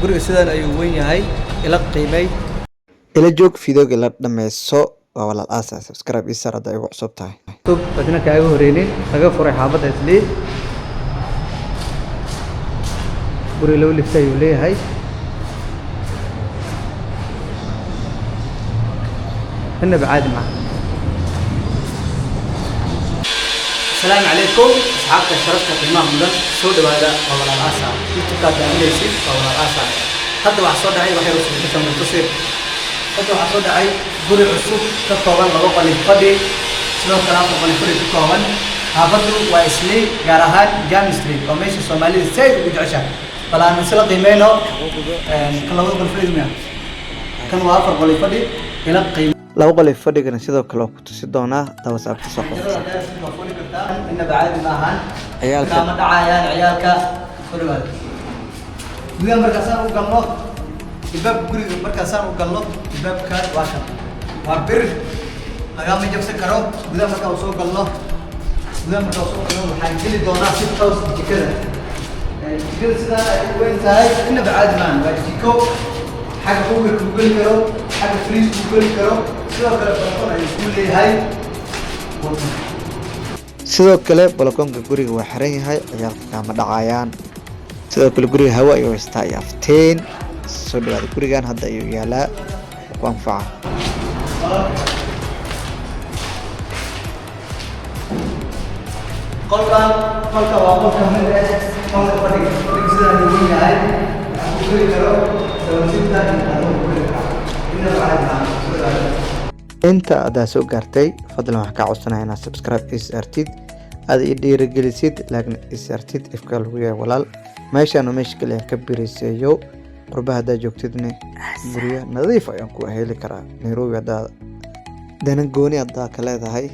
guriga sidaan ayuu weyn yahay ila qiimay ila joog fiidooga la dhameyso waa walaal asaas subscribe isar haday ugu cusub tahay tub badna kaaga horeynin laga furay xaafadda islii guriga loo liftay ayuu leeyahay inaba caadi ma السلام عليكم أصحاب الشرف القيمة مدن سود هذا ولا العصا يتكاد عمليسي ولا العصا هذا وحصل دعي وحي رسول الله من تصير هذا وحصل دعي قري عصوب تطوان لغوق الفدي سلو كلام لغوق الفدي تطوان هابدو وإسلي جارهان جام ستريت وماشي الصومالي سيد بجعشة فلا نسلا قيمينه كان لغوق الفدي منها كان وافر قول الفدي إلى قيمة laba qol ee fadhigana sidoo kale ku tusi doonaa tawasaabta soo إنه بعد ما هان عيالك كام دعايان عيالك فرقات ويا مركزان وقلنا الباب قري مركزان وقلنا الباب كان واحد وبر أيام يجيب سكرو ويا مركز وصل قلنا ويا مركز وصل قلنا حنجلي دونا 6000 كذا كذا سنة وين تاي إنه بعد ما بيجيكو حاجة فوق جوجل كرو حاجة فريز جوجل كرو سوى كلا بطلنا يقول لي هاي sidoo kale balkoonka guriga waa xiran yahay ciyaalka kama dhacayaan sidoo kale guriga hawa iyo istaa iyo afteen soo dhawaada gurigan hadda ayuu yaalaa ku anfaca qolka waa qolka mid ah qolka fadhiga sidaan ugu yahay ku geli karo sababta inta aad soo gaartay fadlan wax ka codsanaya inaad subscribe isartid aad i dhiirigelisid laakiin isartid ifka lagu yahay walaal meeshaan meesha kale ka biriseeyo qurbaha hada joogtidna guriga nadiif ayaan ku heli karaa Nairobi hada dana gooni hada ka leedahay